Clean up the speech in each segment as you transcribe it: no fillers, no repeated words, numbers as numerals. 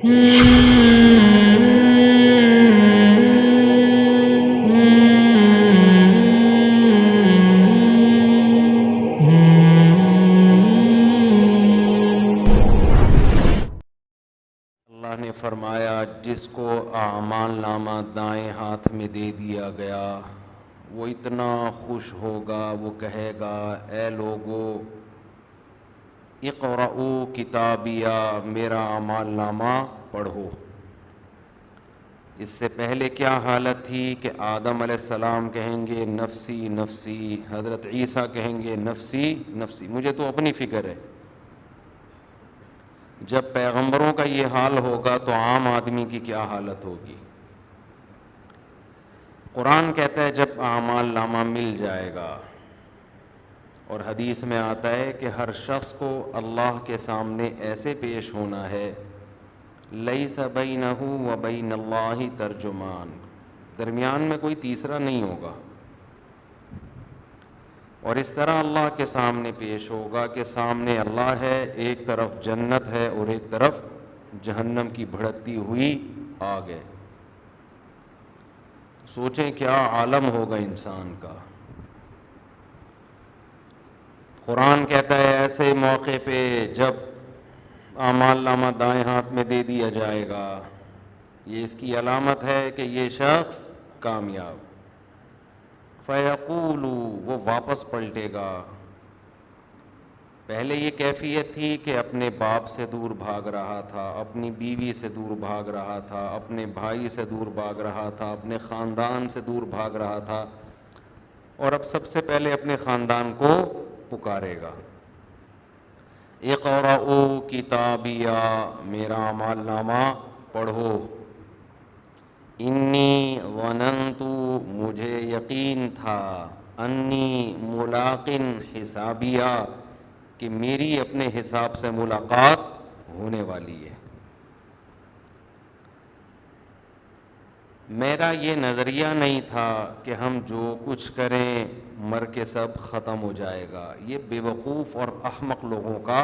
اللہ نے فرمایا جس کو اعمال نامہ دائیں ہاتھ میں دے دیا گیا وہ اتنا خوش ہوگا، وہ کہے گا اے لوگو اقرؤوا کتابیہ، میرا اعمال نامہ پڑھو۔ اس سے پہلے کیا حالت تھی کہ آدم علیہ السلام کہیں گے نفسی نفسی، حضرت عیسیٰ کہیں گے نفسی نفسی، مجھے تو اپنی فکر ہے۔ جب پیغمبروں کا یہ حال ہوگا تو عام آدمی کی کیا حالت ہوگی؟ قرآن کہتا ہے جب اعمال نامہ مل جائے گا، اور حدیث میں آتا ہے کہ ہر شخص کو اللہ کے سامنے ایسے پیش ہونا ہے لیس بینہ و بین اللہ ترجمان، درمیان میں کوئی تیسرا نہیں ہوگا، اور اس طرح اللہ کے سامنے پیش ہوگا کہ سامنے اللہ ہے، ایک طرف جنت ہے اور ایک طرف جہنم کی بھڑکتی ہوئی آگ ہے۔ سوچیں کیا عالم ہوگا انسان کا۔ قرآن کہتا ہے ایسے موقع پہ جب اعمال نامہ دائیں ہاتھ میں دے دیا جائے گا، یہ اس کی علامت ہے کہ یہ شخص کامیاب۔ فیقول، وہ واپس پلٹے گا۔ پہلے یہ کیفیت تھی کہ اپنے باپ سے دور بھاگ رہا تھا، اپنی بیوی سے دور بھاگ رہا تھا، اپنے بھائی سے دور بھاگ رہا تھا، اپنے خاندان سے دور بھاگ رہا تھا، اور اب سب سے پہلے اپنے خاندان کو پکارے گا۔ اقرؤوا کتابیہ، میرا اعمال نامہ پڑھو۔ انی ظننت، مجھے یقین تھا، انی ملاق حسابیہ، کہ میری اپنے حساب سے ملاقات ہونے والی ہے۔ میرا یہ نظریہ نہیں تھا کہ ہم جو کچھ کریں مر کے سب ختم ہو جائے گا۔ یہ بے وقوف اور احمق لوگوں کا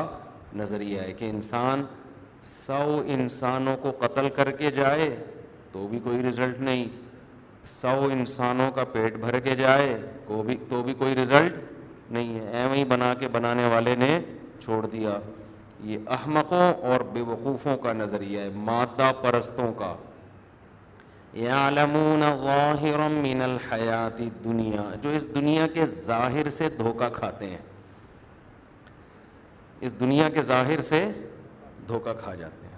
نظریہ ہے کہ انسان 100 انسانوں کو قتل کر کے جائے تو بھی کوئی رزلٹ نہیں، 100 انسانوں کا پیٹ بھر کے جائے تو بھی کوئی رزلٹ نہیں ہے، ایویں ہی بنا کے بنانے والے نے چھوڑ دیا۔ یہ احمقوں اور بے وقوفوں کا نظریہ ہے، مادہ پرستوں کا۔ یعلمون ظاہرا من الحیات الدنیا، جو اس دنیا کے ظاہر سے دھوکہ کھاتے ہیں، اس دنیا کے ظاہر سے دھوکہ کھا جاتے ہیں۔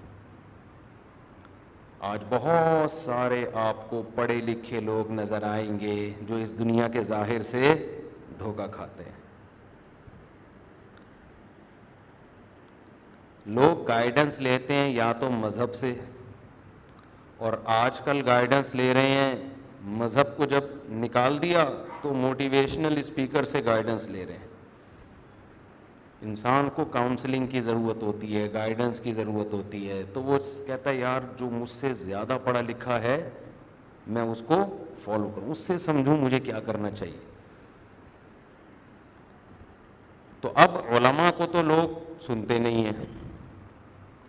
آج بہت سارے آپ کو پڑھے لکھے لوگ نظر آئیں گے جو اس دنیا کے ظاہر سے دھوکہ کھاتے ہیں۔ لوگ گائیڈنس لیتے ہیں یا تو مذہب سے، اور آج کل گائیڈنس لے رہے ہیں، مذہب کو جب نکال دیا تو موٹیویشنل اسپیکر سے گائیڈنس لے رہے ہیں۔ انسان کو کاؤنسلنگ کی ضرورت ہوتی ہے، گائیڈنس کی ضرورت ہوتی ہے، تو وہ کہتا ہے یار جو مجھ سے زیادہ پڑھا لکھا ہے میں اس کو فالو کروں، اس سے سمجھوں مجھے کیا کرنا چاہیے۔ تو اب علماء کو تو لوگ سنتے نہیں ہیں،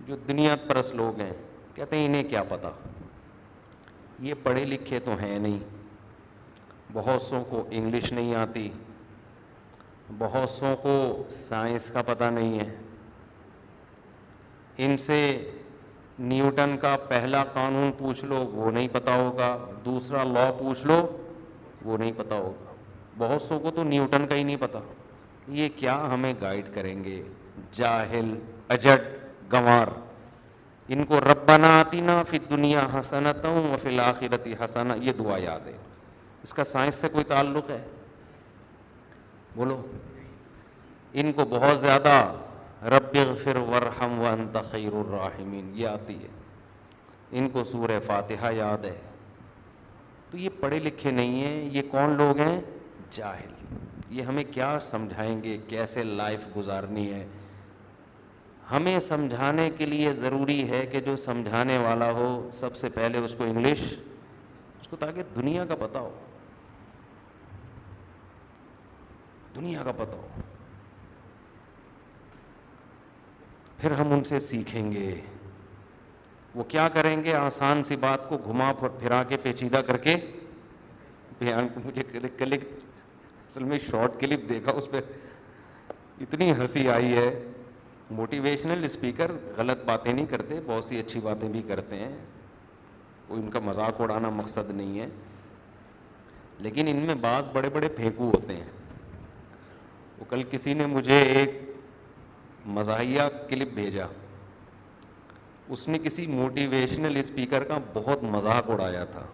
جو دنیا پرست لوگ ہیں کہتے ہیں انہیں کیا پتہ، یہ پڑھے لکھے تو ہیں نہیں، بہت سوں کو انگلش نہیں آتی، بہت سوں کو سائنس کا پتہ نہیں ہے، ان سے نیوٹن کا پہلا قانون پوچھ لو وہ نہیں پتہ ہوگا، دوسرا لا پوچھ لو وہ نہیں پتہ ہوگا، بہت سوں کو تو نیوٹن کا ہی نہیں پتہ۔ یہ کیا ہمیں گائیڈ کریں گے؟ جاہل، اجڑ، گنوار۔ ان کو ربنا آتنا فی الدنیا حسنۃ وفی الآخرۃ حسنہ، یہ دعا یاد ہے۔ اس کا سائنس سے کوئی تعلق ہے؟ بولو۔ ان کو بہت زیادہ رب اغفر وارحم وانت خیر الراحمین یہ آتی ہے، ان کو سورہ فاتحہ یاد ہے۔ تو یہ پڑھے لکھے نہیں ہیں، یہ کون لوگ ہیں؟ جاہل۔ یہ ہمیں کیا سمجھائیں گے کیسے لائف گزارنی ہے؟ ہمیں سمجھانے کے لیے ضروری ہے کہ جو سمجھانے والا ہو سب سے پہلے اس کو انگلش، اس کو تاکہ دنیا کا پتہ ہو، دنیا کا پتہ ہو، پھر ہم ان سے سیکھیں گے۔ وہ کیا کریں گے؟ آسان سی بات کو گھما پھرا کے پیچیدہ کر کے بیان کو. مجھے کلک اصل میں شارٹ کلپ دیکھا, اس پہ اتنی ہنسی آئی ہے. موٹیویشنل اسپیکر غلط باتیں نہیں کرتے, بہت سی اچھی باتیں بھی کرتے ہیں, وہ ان کا مذاق اڑانا مقصد نہیں ہے, لیکن ان میں بعض بڑے بڑے پھینکو ہوتے ہیں. وہ کل کسی نے مجھے ایک مزاحیہ کلپ بھیجا, اس نے کسی موٹیویشنل اسپیکر کا بہت مذاق اڑایا تھا.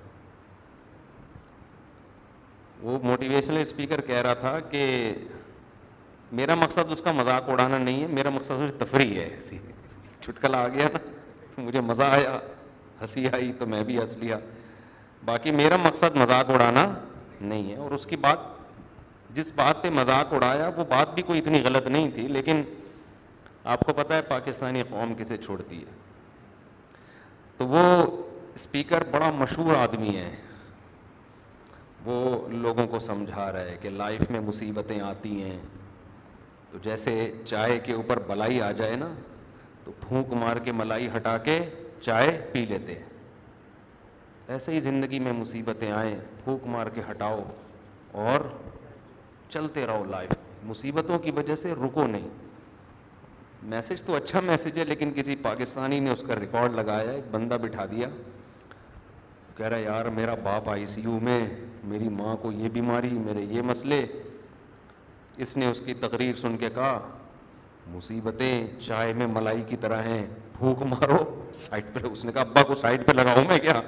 وہ موٹیویشنل اسپیکر کہہ رہا تھا کہ میرا مقصد اس کا مذاق اڑانا نہیں ہے, میرا مقصد اس تفریح ہے. ایسی چٹکلا آ گیا نا, تو مجھے مزہ آیا, ہنسی آئی تو میں بھی ہنس لیا. باقی میرا مقصد مذاق اڑانا نہیں ہے. اور اس کی بات, جس بات پہ مذاق اڑایا وہ بات بھی کوئی اتنی غلط نہیں تھی, لیکن آپ کو پتہ ہے پاکستانی قوم کسے چھوڑتی ہے. تو وہ اسپیکر بڑا مشہور آدمی ہے, وہ لوگوں کو سمجھا رہا ہے کہ لائف میں مصیبتیں آتی ہیں تو جیسے چائے کے اوپر بلائی آ جائے نا, تو پھونک مار کے ملائی ہٹا کے چائے پی لیتے ہیں, ایسے ہی زندگی میں مصیبتیں آئیں, پھونک مار کے ہٹاؤ اور چلتے رہو. لائف مصیبتوں کی وجہ سے رکو نہیں. میسج تو اچھا میسج ہے, لیکن کسی پاکستانی نے اس کا ریکارڈ لگایا, ایک بندہ بٹھا دیا, کہہ رہا یار میرا باپ آئی سی یو میں, میری ماں کو یہ بیماری, میرے یہ مسئلے. اس نے اس کی تقریر سن کے کہا مصیبتیں چائے میں ملائی کی طرح ہیں, پھونک مارو سائڈ پہ. اس نے کہا ابا کو سائڈ پہ لگاؤں میں کیا؟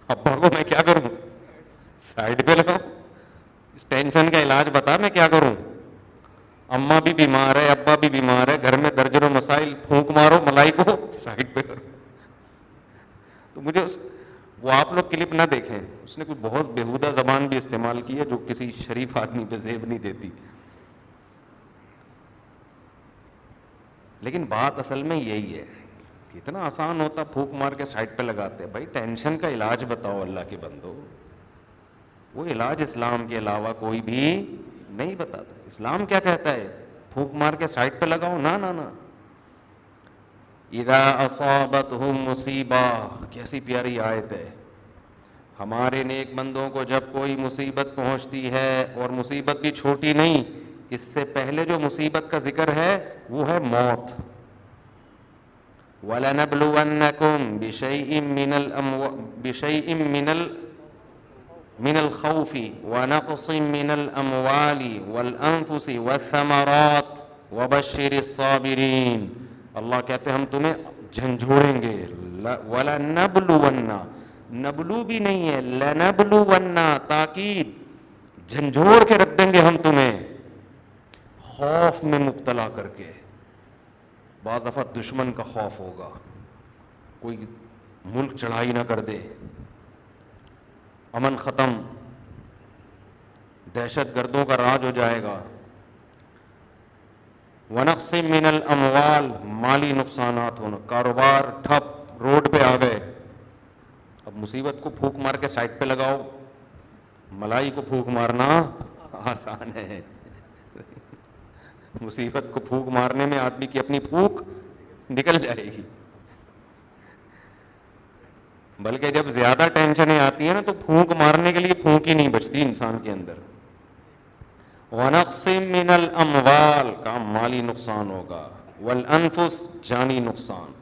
ابا کو میں کیا کروں, سائڈ پہ لگاؤں؟ اس ٹینشن کا علاج بتا میں کیا کروں؟ اماں بھی بیمار ہے, ابا بھی بیمار ہے, گھر میں درجنوں مسائل, پھونک مارو ملائی کو سائڈ پہ کرو. تو مجھے وہ آپ لوگ کلپ نہ دیکھیں, اس نے کوئی بہت بیہودہ زبان بھی استعمال کی ہے جو کسی شریف آدمی پہ زیب نہیں دیتی. لیکن بات اصل میں یہی ہے, کتنا آسان ہوتا پھونک مار کے سائڈ پہ لگاتے. بھائی ٹینشن کا علاج بتاؤ اللہ کے بندو, وہ علاج اسلام کے علاوہ کوئی بھی نہیں بتاتا. اسلام کیا کہتا ہے؟ پھونک مار کے سائڈ پہ لگاؤ؟ نہ نہ نہ. اذا اصابتہم مصیبہ, کیسی پیاری آیت ہے. ہمارے نیک بندوں کو جب کوئی مصیبت پہنچتی ہے, اور مصیبت بھی چھوٹی نہیں, اس سے پہلے جو مصیبت کا ذکر ہے وہ ہے موت. وَلَنَبْلُوَنَّكُمْ بِشَيْءٍ مِّنَ الْخَوْفِ وَنَقْصٍ مِّنَ الْأَمْوَالِ وَالْأَنفُسِ وَالثَّمَرَاتِ وَبَشِّرِ الصَّابِرِينَ. اللہ کہتے ہیں ہم تمہیں جھنجھوڑیں گے. وَلَنَبْلُوَنَّ, نبلو بھی نہیں ہے, لَنَبْلُوَنَّ, تاکید, جھنجھوڑ کے رکھ دیں گے ہم تمہیں, خوف میں مبتلا کر کے. بعض دفعہ دشمن کا خوف ہوگا, کوئی ملک چڑھائی نہ کر دے, امن ختم, دہشت گردوں کا راج ہو جائے گا. وَنَقْصٍ مِّنَ الْأَمْوَالِ, مالی نقصانات ہونا, کاروبار ٹھپ, روڈ پہ آ گئے. اب مصیبت کو پھونک مار کے سائڈ پہ لگاؤ, ملائی کو پھونک مارنا آسان ہے. مصیبت کو پھونک مارنے میں آدمی کی اپنی پھونک نکل جائے گی. بلکہ جب زیادہ ٹینشنیں آتی ہیں نا, تو پھونک مارنے کے لیے پھونک ہی نہیں بچتی انسان کے اندر. وَنَقْصٍ مِّنَ الْأَمْوَالِ, کا مالی نقصان ہوگا, وَالْأَنفُسِ, جانی نقصان,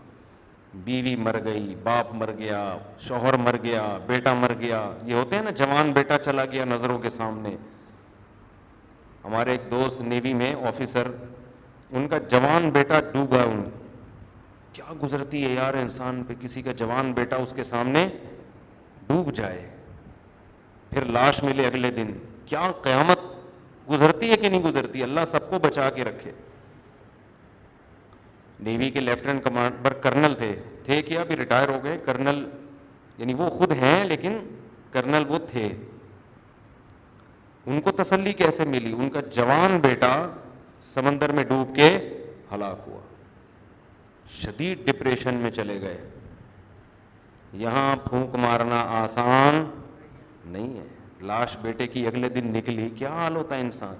بیوی مر گئی, باپ مر گیا, شوہر مر گیا, بیٹا مر گیا. یہ ہوتے ہیں نا, جوان بیٹا چلا گیا نظروں کے سامنے. ہمارے ایک دوست نیوی میں آفیسر, ان کا جوان بیٹا ڈوبا. کیا گزرتی ہے یار انسان پہ, کسی کا جوان بیٹا اس کے سامنے ڈوب جائے, پھر لاش ملے اگلے دن. کیا قیامت گزرتی ہے کہ نہیں گزرتی؟ اللہ سب کو بچا کے رکھے. نیوی کے لیفٹیننٹ کمانڈر کرنل تھے کیا, ابھی ریٹائر ہو گئے کرنل, یعنی وہ خود ہیں لیکن کرنل وہ تھے. ان کو تسلی کیسے ملی؟ ان کا جوان بیٹا سمندر میں ڈوب کے ہلاک ہوا, شدید ڈپریشن میں چلے گئے. یہاں پھونک مارنا آسان نہیں ہے. لاش بیٹے کی اگلے دن نکلی, کیا حال ہوتا ہے انسان.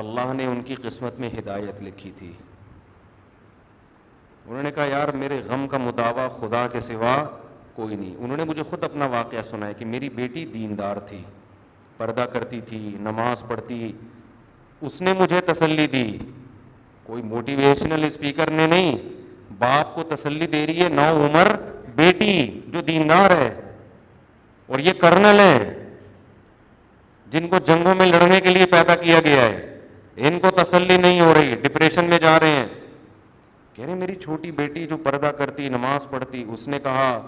اللہ نے ان کی قسمت میں ہدایت لکھی تھی. انہوں نے کہا یار میرے غم کا مداوا خدا کے سوا کوئی نہیں. انہوں نے مجھے خود اپنا واقعہ سنایا کہ میری بیٹی دیندار تھی, پردہ کرتی تھی, نماز پڑھتی. اس نے مجھے تسلی دی, کوئی موٹیویشنل اسپیکر نے نہیں, باپ کو تسلی دے رہی ہے نو عمر بیٹی جو دیندار ہے. اور یہ کرنل ہیں جن کو جنگوں میں لڑنے کے لیے پیدا کیا گیا ہے, ان کو تسلی نہیں ہو رہی, ڈپریشن میں جا رہے ہیں. کہہ رہے میری چھوٹی بیٹی جو پردہ کرتی, نماز پڑھتی, اس نے کہا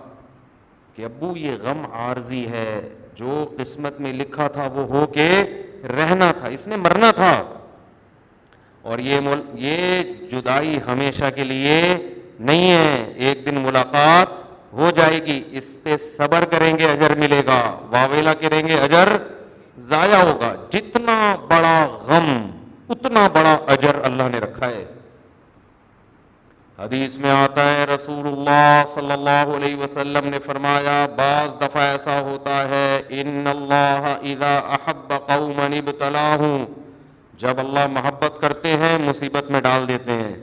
کہ ابو یہ غم عارضی ہے, جو قسمت میں لکھا تھا وہ ہو کے رہنا تھا, اس نے مرنا تھا, اور یہ جدائی ہمیشہ کے لیے نہیں ہے, ایک دن ملاقات ہو جائے گی, اس پہ صبر کریں گے اجر ملے گا, واویلا کریں گے اجر ضائع ہوگا. جتنا بڑا غم اتنا بڑا اجر اللہ نے رکھا ہے. حدیث میں آتا ہے رسول اللہ صلی اللہ علیہ وسلم نے فرمایا بعض دفعہ ایسا ہوتا ہے ان اللہ اذا احب قوما ابتلاہم, جب اللہ محبت کرتے ہیں مصیبت میں ڈال دیتے ہیں,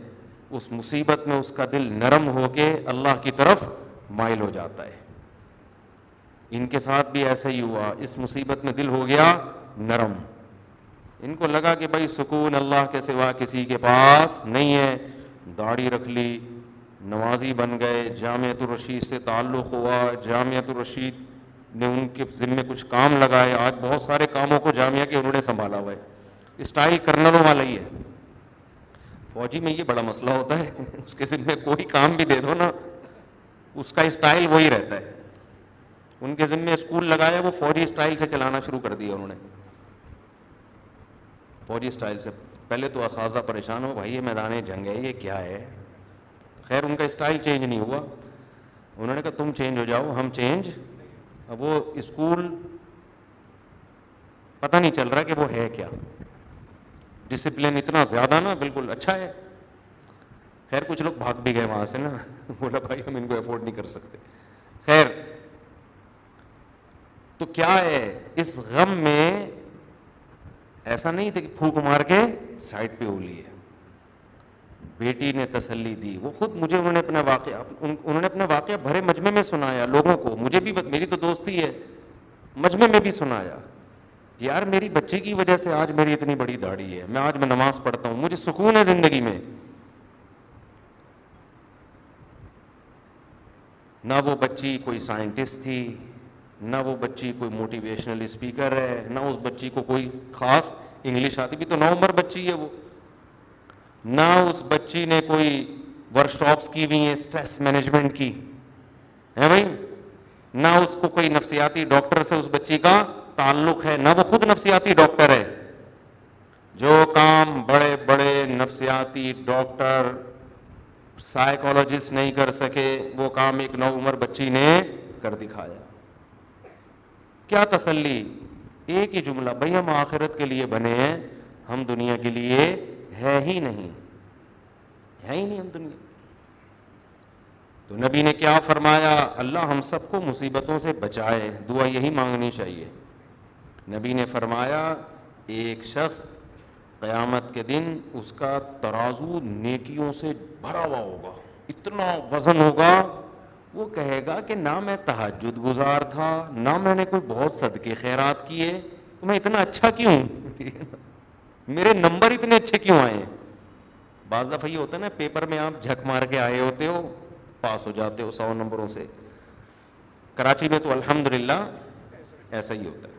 اس مصیبت میں اس کا دل نرم ہو کے اللہ کی طرف مائل ہو جاتا ہے. ان کے ساتھ بھی ایسا ہی ہوا, اس مصیبت میں دل ہو گیا نرم, ان کو لگا کہ بھائی سکون اللہ کے سوا کسی کے پاس نہیں ہے. داڑھی رکھ لی, نمازی بن گئے, جامعۃ الرشید سے تعلق ہوا, جامعۃ الرشید نے ان کے ذمے کچھ کام لگائے, آج بہت سارے کاموں کو جامعہ کے انہوں نے سنبھالا ہوا ہے. اسٹائل کرنلوں والا ہی ہے. فوجی میں یہ بڑا مسئلہ ہوتا ہے, اس کے ذمے کوئی کام بھی دے دو نا اس کا اسٹائل وہی رہتا ہے. ان کے ذمے اسکول لگایا, وہ فوجی اسٹائل سے چلانا شروع کر دیا انہوں نے, فوجی اسٹائل سے. پہلے تو اساتذہ پریشان ہو, بھائی یہ میدان جنگ ہے, یہ کیا ہے. خیر ان کا اسٹائل چینج نہیں ہوا. انہوں نے کہا تم چینج ہو جاؤ, ہم چینج. اب وہ اسکول پتہ نہیں چل رہا کہ وہ ہے کیا. ڈسپلن اتنا زیادہ نا, بالکل اچھا ہے. خیر کچھ لوگ بھاگ بھی گئے وہاں سے نا, بولا بھائی ہم ان کو افورڈ نہیں کر سکتے. خیر تو کیا ہے, اس غم میں ایسا نہیں تھا کہ پھونک مار کے سائڈ پہ ہو لیے. بیٹی نے تسلی دی, وہ خود مجھے انہوں نے اپنا واقعہ بھرے مجمع میں سنایا لوگوں کو, مجھے بھی, میری تو دوستی ہے, مجمع میں بھی سنایا. یار میری بچی کی وجہ سے آج میری اتنی بڑی داڑھی ہے, آج میں نماز پڑھتا ہوں, مجھے سکون ہے زندگی میں. نہ وہ بچی کوئی سائنٹسٹ تھی, نہ وہ بچی کوئی موٹیویشنل اسپیکر ہے, نہ اس بچی کو کوئی خاص انگلش آتی بھی, تو 9 عمر بچی ہے وہ. نہ اس بچی نے کوئی ورکشاپس کی ہوئی ہیں اسٹریس مینجمنٹ کی ہے بھائی, نہ اس کو کوئی نفسیاتی ڈاکٹر سے اس بچی کا تعلق ہے, نہ وہ خود نفسیاتی ڈاکٹر ہے. جو کام بڑے بڑے نفسیاتی ڈاکٹر سائیکالوجسٹ نہیں کر سکے, وہ کام ایک 9 عمر بچی نے کر دکھایا. کیا تسلی, ایک ہی جملہ, بھائی ہم آخرت کے لیے بنے ہیں, ہم دنیا کے لیے ہے ہی نہیں, ہے ہی نہیں ہم دنیا. تو نبی نے کیا فرمایا, اللہ ہم سب کو مصیبتوں سے بچائے, دعا یہی مانگنی چاہیے. نبی نے فرمایا ایک شخص قیامت کے دن اس کا ترازو نیکیوں سے بھرا ہوا ہوگا, اتنا وزن ہوگا, وہ کہے گا کہ نہ میں تہجد گزار تھا, نہ میں نے کوئی بہت صدقے خیرات کیے, تو میں اتنا اچھا کیوں, میرے نمبر اتنے اچھے کیوں آئے. بعض دفعہ یہ ہوتا ہے نا, پیپر میں آپ جھک مار کے آئے ہوتے ہو, پاس ہو جاتے ہو 100 نمبروں سے. کراچی میں تو الحمدللہ ایسا ہی ہوتا ہے,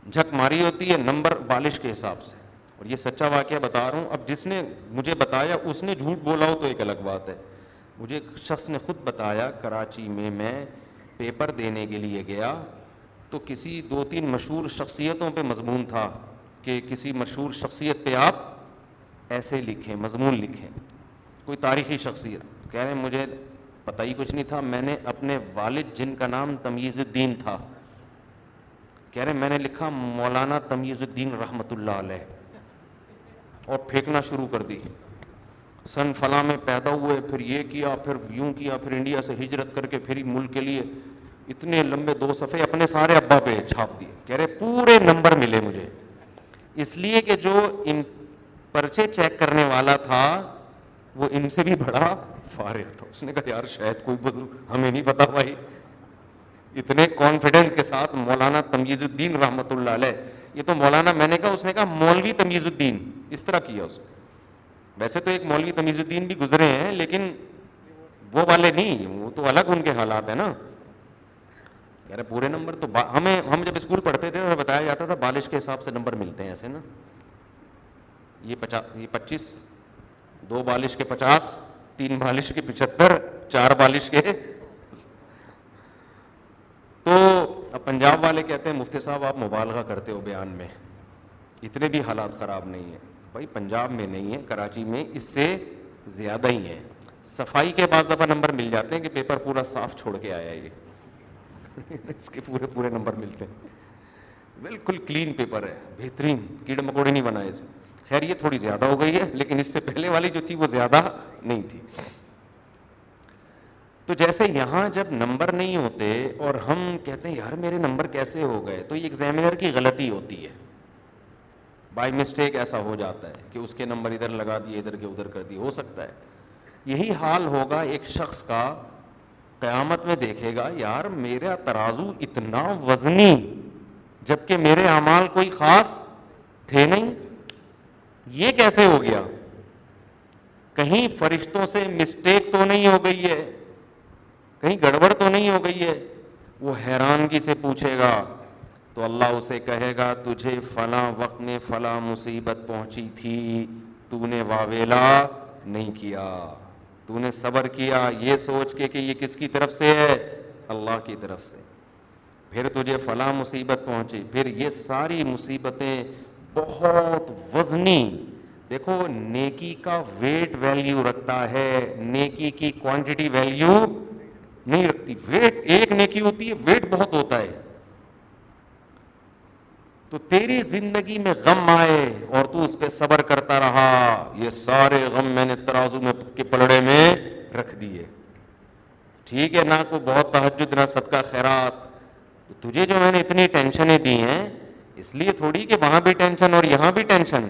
جھک ماری ہوتی ہے نمبر بالش کے حساب سے. اور یہ سچا واقعہ بتا رہا ہوں, اب جس نے مجھے بتایا اس نے جھوٹ بولا ہو تو ایک الگ بات ہے. مجھے ایک شخص نے خود بتایا, کراچی میں پیپر دینے کے لیے گیا تو کسی 2-3 مشہور شخصیتوں پہ مضمون تھا کہ کسی مشہور شخصیت پہ آپ ایسے لکھیں, مضمون لکھیں, کوئی تاریخی شخصیت. کہہ رہے ہیں مجھے پتہ ہی کچھ نہیں تھا, میں نے اپنے والد جن کا نام تمیز الدین تھا, کہہ رہے ہیں میں نے لکھا مولانا تمیز الدین رحمۃ اللہ علیہ, اور پھینکنا شروع کر دی. سن فلاں میں پیدا ہوئے, پھر یہ کیا, پھر یوں کیا, پھر انڈیا سے ہجرت کر کے پھر ہی ملک کے لیے. اتنے لمبے 2 صفحے اپنے سارے ابا پہ چھاپ دیے. کہہ رہے پورے نمبر ملے مجھے, اس لیے کہ جو ان پرچے چیک کرنے والا تھا وہ ان سے بھی بڑا فارغ تھا. اس نے کہا یار شاید کوئی بزرگ, ہمیں نہیں پتا بھائی. اتنے کانفیڈنس کے ساتھ مولانا تمیز الدین رحمۃ اللہ علیہ, یہ تو مولانا, میں نے کہا, اس نے کہا مولوی تمیز الدین, اس طرح کیا اس نے. ویسے تو ایک مولوی تمیز الدین بھی گزرے ہیں, لیکن وہ والے نہیں, وہ تو الگ ان کے حالات ہیں نا. کہہ رہے پورے نمبر تو ہم جب اسکول پڑھتے تھے تو بتایا جاتا تھا بالش کے حساب سے نمبر ملتے ہیں ایسے نا, یہ 25, 2 بالش کے 50, 3 بالش کے 75, 4 بالش کے. تو اب پنجاب والے کہتے ہیں مفتی صاحب آپ مبالغہ کرتے ہو بیان میں, اتنے بھی حالات خراب نہیں ہیں. بھائی پنجاب میں نہیں ہے, کراچی میں اس سے زیادہ ہی ہیں. صفائی کے بعض دفعہ نمبر مل جاتے ہیں کہ پیپر پورا صاف چھوڑ کے آیا یہ, اس کے پورے نمبر ملتے ہیں. بالکل کلین پیپر ہے, بہترین, کیڑے مکوڑے نہیں بنائے اسے. خیر یہ تھوڑی زیادہ ہو گئی ہے, لیکن اس سے پہلے والی جو تھی وہ زیادہ نہیں تھی. تو جیسے یہاں جب نمبر نہیں ہوتے اور ہم کہتے ہیں یار میرے نمبر کیسے ہو گئے, تو یہ ایگزامینر کی غلطی ہوتی ہے. بائی مسٹیک ایسا ہو جاتا ہے کہ اس کے نمبر ادھر لگا دیے, ادھر کے ادھر کر دیے, ہو سکتا ہے. یہی حال ہوگا ایک شخص کا, قیامت میں دیکھے گا یار میرا ترازو اتنا وزنی, جبکہ میرے اعمال کوئی خاص تھے نہیں, یہ کیسے ہو گیا؟ کہیں فرشتوں سے مسٹیک تو نہیں ہو گئی ہے, کہیں گڑبڑ تو نہیں ہو گئی ہے؟ وہ حیرانگی سے پوچھے گا تو اللہ اسے کہے گا تجھے فلاں وقت میں فلاں مصیبت پہنچی تھی, تو نے واویلا نہیں کیا, تو نے صبر کیا یہ سوچ کے کہ یہ کس کی طرف سے ہے, اللہ کی طرف سے. پھر تجھے فلاں مصیبت پہنچی, پھر یہ ساری مصیبتیں بہت وزنی. دیکھو نیکی کا ویٹ ویلیو رکھتا ہے, نیکی کی کوانٹٹی ویلیو نہیں رکھتی. ویٹ ایک نیکی ہوتی ہے, ویٹ بہت ہوتا ہے. تو تیری زندگی میں غم آئے اور تو اس پہ صبر کرتا رہا, یہ سارے غم میں نے ترازو میں کے پلڑے میں رکھ دیے. ٹھیک ہے, نہ کوئی بہت تہجد نہ صدقہ خیرات, تجھے جو میں نے اتنی ٹینشنیں دی ہیں اس لیے تھوڑی کہ وہاں بھی ٹینشن اور یہاں بھی ٹینشن.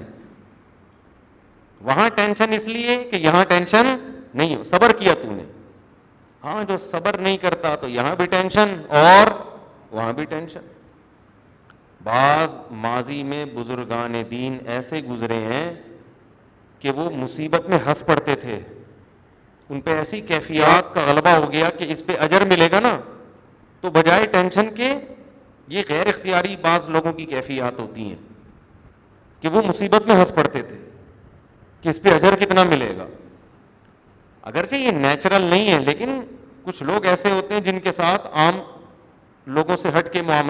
وہاں ٹینشن اس لیے کہ یہاں ٹینشن نہیں ہو, صبر کیا تو نے. ہاں جو صبر نہیں کرتا تو یہاں بھی ٹینشن اور وہاں بھی ٹینشن. بعض ماضی میں بزرگان دین ایسے گزرے ہیں کہ وہ مصیبت میں ہنس پڑتے تھے, ان پہ ایسی کیفیات کا غلبہ ہو گیا کہ اس پہ اجر ملے گا نا, تو بجائے ٹینشن کے یہ غیر اختیاری بعض لوگوں کی کیفیات ہوتی ہیں کہ وہ مصیبت میں ہنس پڑتے تھے کہ اس پہ اجر کتنا ملے گا. اگرچہ یہ نیچرل نہیں ہے, لیکن کچھ لوگ ایسے ہوتے ہیں جن کے ساتھ عام لوگوں سے ہٹ کے معاملہ